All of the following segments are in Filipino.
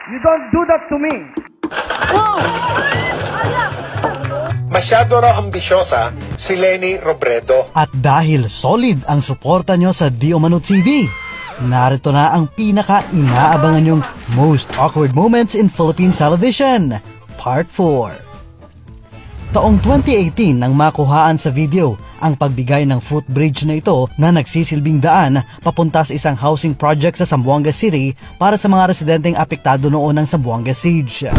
You don't do that to me. Masyado raw ambisyosa si Leni Robredo. At dahil solid ang suporta nyo sa Di Umano TV, narito na ang pinaka-inaabangan nyong Most Awkward Moments in Philippine Television, Part 4. Taong 2018 nang makuhaan sa video ang pagbigay ng footbridge na ito na nagsisilbing daan papunta sa isang housing project sa Zamboanga City para sa mga residenteng apektado noon ng Zamboanga Siege.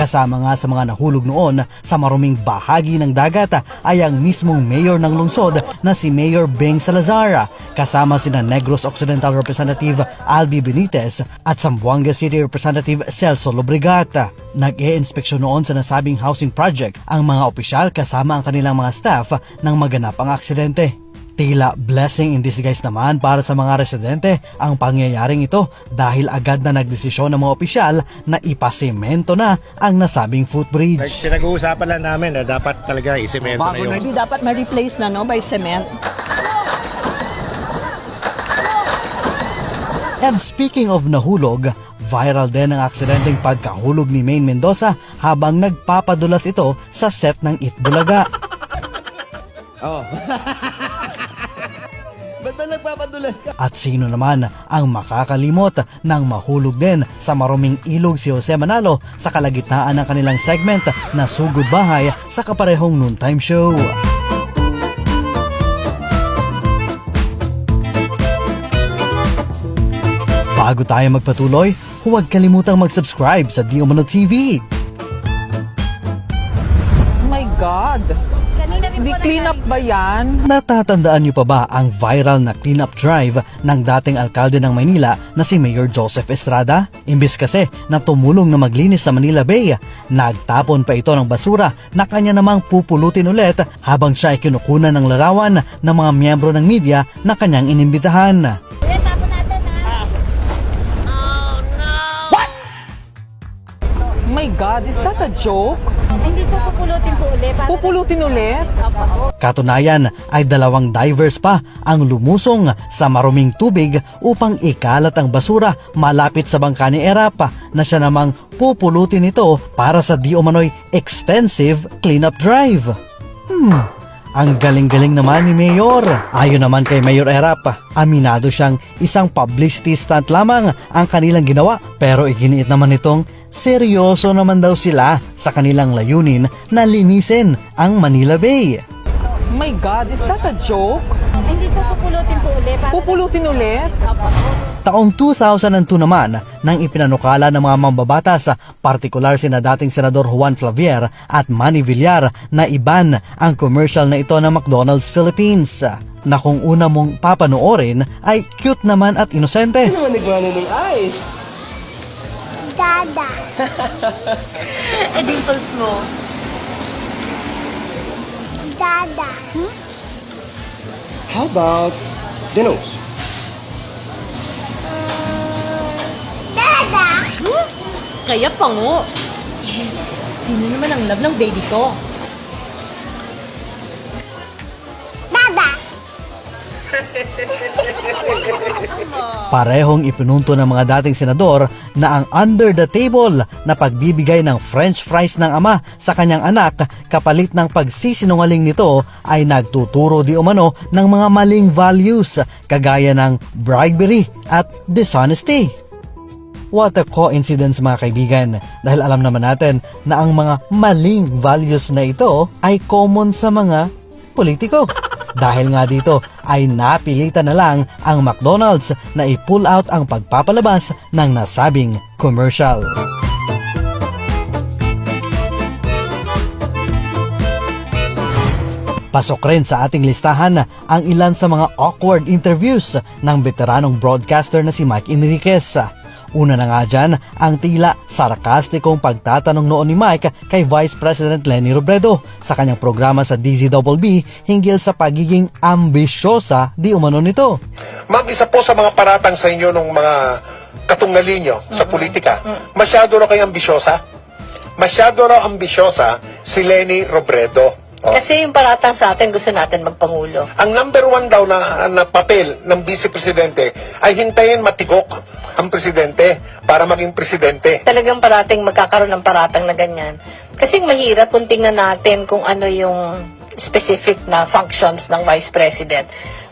Kasama nga sa mga nahulog noon sa maruming bahagi ng dagat ay ang mismong mayor ng lungsod na si Mayor Beng Salazar, kasama sina Negros Occidental Representative Albi Benitez at Zamboanga City Representative Celso Lobregat. Nag-e-inspeksyon noon sa nasabing housing project ang mga opisyal kasama ang kanilang mga staff nang maganap ang aksidente. Tila blessing in disguise naman para sa mga residente ang pangyayaring ito dahil agad na nagdesisyon ng mga opisyal na ipasemento na ang nasabing footbridge. Pinag-uusapan lang namin na dapat talaga isemento na yun. Hindi dapat ma-replace na by cement. And speaking of nahulog, viral din ang aksidenteng pagkahulog ni Maine Mendoza habang nagpapadulas ito sa set ng Itbulaga. Ba't ba nagpapadulas ka? At sino naman ang makakalimot ng mahulog din sa maruming ilog si Jose Manalo sa kalagitnaan ng kanilang segment na Sugod Bahay sa kaparehong noontime show. Bago tayo magpatuloy, huwag kalimutang mag-subscribe sa Di Umano TV. Oh my God! Hindi clean up ba yan? Natatandaan niyo pa ba ang viral na cleanup drive ng dating alkalde ng Maynila na si Mayor Joseph Estrada? Imbis kasi na tumulong na maglinis sa Manila Bay, nagtapon pa ito ng basura na kanya namang pupulutin ulit habang siya ay kinukunan ng larawan ng mga miyembro ng media na kanyang inimbitahan. Oh my God, is that a joke? Hindi po pupulutin po ulit. Pupulutin ulit? Katunayan ay dalawang divers pa ang lumusong sa maruming tubig upang ikalat ang basura malapit sa bangka ni Erap na siya namang pupulutin ito para sa di umano'y extensive cleanup drive. Ang galing-galing naman ni Mayor. Ayon naman kay Mayor Erap, aminado siyang isang publicity stunt lamang ang kanilang ginawa pero iginiit naman nitong seryoso naman daw sila sa kanilang layunin na linisin ang Manila Bay. Oh my God, is that a joke? Hindi po pupulutin po ulit. Pupulutin ulit? Taong 2002 naman, nang ipinanukala ng mga mambabatas, partikular sina dating Senador Juan Flavier at Manny Villar na iban ang commercial na ito ng McDonald's Philippines, na kung una mong papanoorin ay cute naman at inosente. Ano naman nagmano ng ice? Dada. Dimples mo. Dada. How about dinos? Dada. Kaya pango. Eh, sino naman ang love ng baby ko? Dada. Parehong ipinunto ng mga dating senador na ang under the table na pagbibigay ng french fries ng ama sa kanyang anak kapalit ng pagsisinungaling nito ay nagtuturo di umano ng mga maling values kagaya ng bribery at dishonesty. What a coincidence mga kaibigan, dahil alam naman natin na ang mga maling values na ito ay common sa mga politiko. Dahil nga dito ay napilitan na lang ang McDonald's na i-pull out ang pagpapalabas ng nasabing commercial. Pasok rin sa ating listahan ang ilan sa mga awkward interviews ng veteranong broadcaster na si Mike Enriquez. Una na nga dyan ang tila sarkastikong pagtatanong noon ni Mike kay Vice President Leni Robredo sa kanyang programa sa DZBB hinggil sa pagiging ambisyosa di umano nito. Ma'am, isa po sa mga paratang sa inyo ng mga katunggali nyo sa politika, masyado raw kayo ambisyosa? Masyado raw ambisyosa si Leni Robredo. Kasi yung paratang sa atin, gusto natin magpangulo. Ang number one daw na papel ng Vice Presidente ay hintayin matigok ang Presidente para maging Presidente. Talagang parating magkakaroon ng paratang na ganyan. Kasi mahirap kung tingnan natin kung ano yung specific na functions ng Vice President.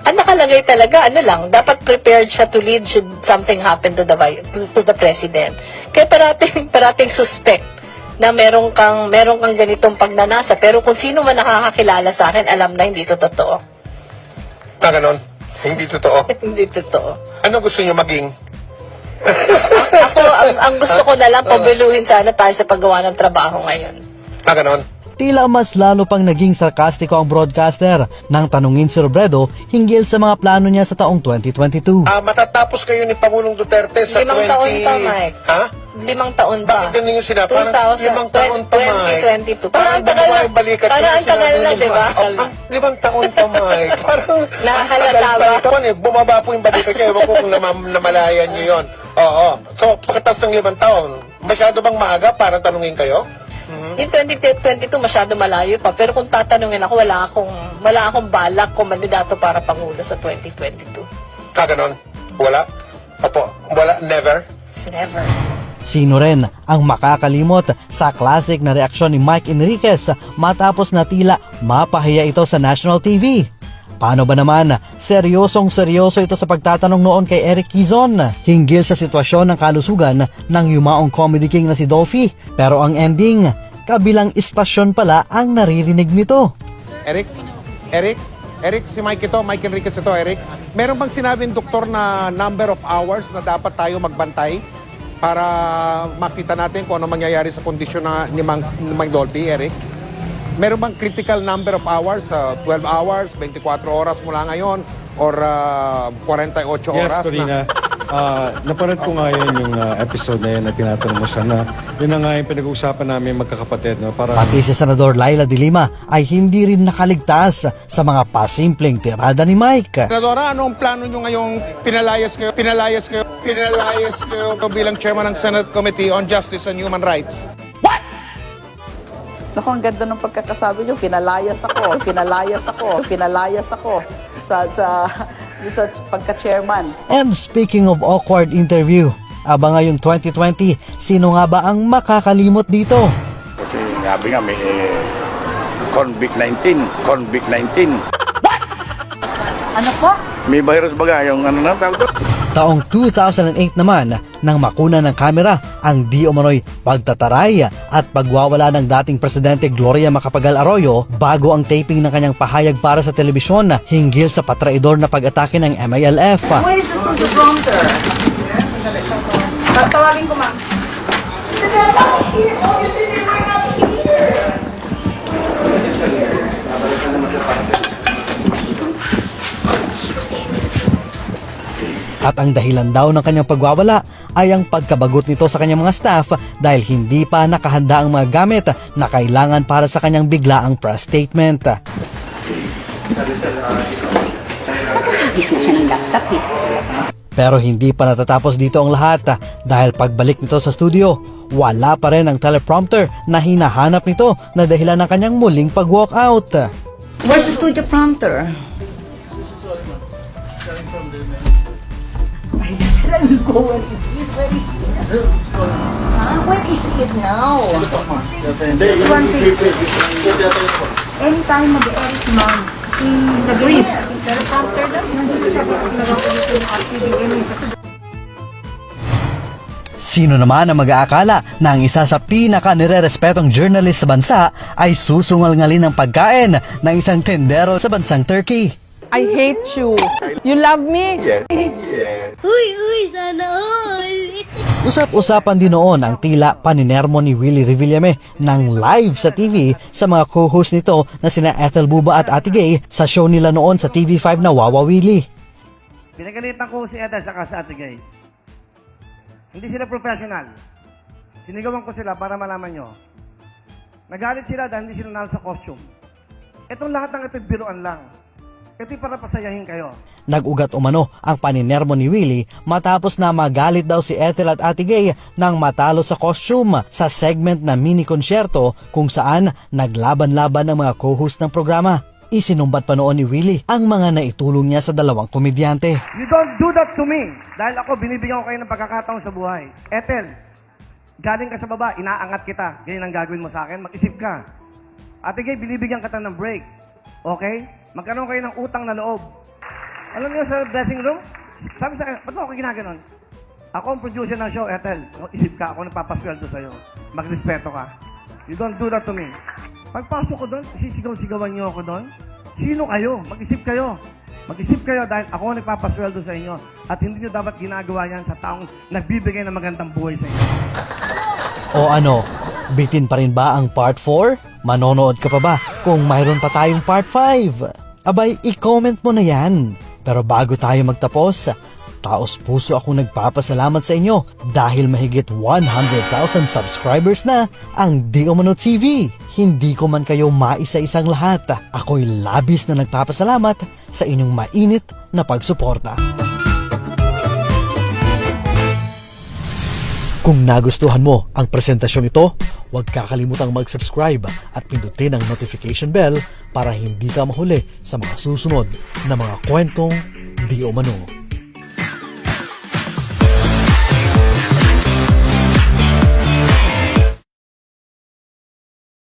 Ang nakalagay talaga, dapat prepared siya to lead should something happen to the President. Kaya parating suspect na meron kang ganitong pagnanasa, pero kung sino man nakakakilala sa akin, alam na hindi to totoo. Ganon. Hindi totoo. Hindi totoo. Ano gusto niyo maging? Ako, ang gusto ko na lang, pabiluhin sana tayo sa paggawa ng trabaho ngayon. Ganon. Tila mas lalo pang naging sarkastiko ang broadcaster nang tanungin si Robredo hinggil sa mga plano niya sa taong 2022. Matatapos kayo ni Pangulong Duterte sa 5 taon pa, Mike. Ha? 5 taon pa. Bakit ganun yung sinabi? Parang 5 taon pa, Mike. 2022. Parang ang tagal na, parang ang tagal na, di ba? 5 taon pa, Mike. Parang Nakahalata ba? Bumaba po yung balikat niya. Ewan ko kung namalayan niyo yun. Oo. So, pagkatapos ng 5 taon, masyado bang maaga para tanungin kayo? Yung 2022 masyado malayo pa, pero kung tatanungin ako, wala akong balak kumandidato para pangulo sa 2022. Ganon? Wala? Opo. Wala? Never? Never. Sino rin ang makakalimot sa classic na reaksyon ni Mike Enriquez matapos na tila mapahiya ito sa national TV? Paano ba naman? Seryosong-seryoso ito sa pagtatanong noon kay Eric Quizon hinggil sa sitwasyon ng kalusugan ng yumaong comedy king na si Dolphy. Pero ang ending, kabilang istasyon pala ang naririnig nito. Eric, si Mike ito, Mike Enriquez ito, Eric. Meron bang sinabing doktor na number of hours na dapat tayo magbantay para makita natin kung ano mangyayari sa kondisyon ni Mang Dolphy, Eric? Meron bang critical number of hours? 12 hours, 24 oras mula ngayon, or 48 Yes, oras Corina. na? Napanood ko nga yun yung episode na yun na tinatanong mo sana. Yun na nga yung pinag-uusapan namin magkakapatid. No? Para Pati si Senador Laila de Lima ay hindi rin nakaligtas sa mga pasimpleng tirada ni Mike. Senadora, anong plano nyo ngayong pinalayas kayo bilang chairman ng Senate Committee on Justice and Human Rights? Naku, ang ganda ng pagkakasabi nyo, pinalayas ako sa pagka-chairman. And speaking of awkward interview, aba ngayong 2020, sino nga ba ang makakalimot dito? Kasi sabi nga may convict 19. Ano po? May virus baga yung tawag doon? Taong 2008 naman, nang makuna ng kamera ang di umano'y pagtataray at pagwawala ng dating Presidente Gloria Macapagal Arroyo bago ang taping ng kanyang pahayag para sa telebisyon hinggil sa patraidor na pag-atake ng MILF. Where is the prompter? Tatawagin ko, ma'am. At ang dahilan daw ng kanyang pagwawala ay ang pagkabagot nito sa kanyang mga staff dahil hindi pa nakahanda ang mga gamit na kailangan para sa kanyang biglaang press statement. Pero hindi pa natatapos dito ang lahat dahil pagbalik nito sa studio, wala pa rin ang teleprompter na hinahanap nito na dahilan ng kanyang muling pag-walkout. Where's the studio prompter? Let me go when it is. Where is it? Where is it now? Anytime mag-edit, ma'am. Wait. Pero prompter daw, nandito siya. Sino naman ang mag-aakala na ang isa sa pinaka-nirerespetong journalist sa bansa ay susungal-ngalin ng pagkain ng isang tendero sa bansang Turkey? I hate you. You love me? Uy, sana all. Usap-usapan din noon ang tila paninermo ni Willie Revillame ng live sa TV sa mga co-host nito na sina Ethel Buba at Ate Gay sa show nila noon sa TV5 na Wawa Willie. Pinagalitan ko si Ethel saka si Ate Gay. Hindi sila professional. Sinigawan ko sila para malaman nyo. Nagalit sila dahil hindi sila nasa costume. Itong lahat ng ito biruan lang. Ito para pasayahin kayo. Nag-ugat umano ang paninermo ni Willie matapos na magalit daw si Ethel at Ate Gay nang matalo sa costume sa segment na mini konsyerto kung saan naglaban-laban ang mga co-host ng programa. Isinumbat pa noon ni Willie ang mga naitulong niya sa dalawang komedyante. You don't do that to me. Dahil ako, binibigyan ko kayo ng pagkakataon sa buhay. Ethel, galing ka sa baba, inaangat kita. Ganyan ang gagawin mo sa akin, mag-isip ka. Ate Gay, binibigyan kita ng break. Okay? Magkaroon kayo ng utang na loob. Alam niyo sa dressing room? Sabi sa akin, ba't mo ako ginaganon? Ako ang producer ng show, Ethel. Isip ka, ako nagpapasweldo sa'yo. Magrespeto ka. You don't do that to me. Pagpasok ko doon, sisigaw-sigawan niyo ako doon. Sino kayo? Mag-isip kayo. Mag-isip kayo dahil ako ang nagpapasweldo sa inyo. At hindi niyo dapat ginagawa yan sa taong nagbibigay ng magandang buhay sa inyo. O ano, bitin pa rin ba ang part 4? Manonood ka pa ba kung mayroon pa tayong part 5? Abay, i-comment mo na yan. Pero bago tayo magtapos, taos puso akong nagpapasalamat sa inyo dahil mahigit 100,000 subscribers na ang Di Umano TV. Hindi ko man kayo maisa-isang lahat. Ako'y labis na nagpapasalamat sa inyong mainit na pagsuporta. Kung nagustuhan mo ang presentasyon ito, huwag kakalimutang mag-subscribe at pindutin ang notification bell para hindi ka mahuli sa mga susunod na mga kwentong Di Umano.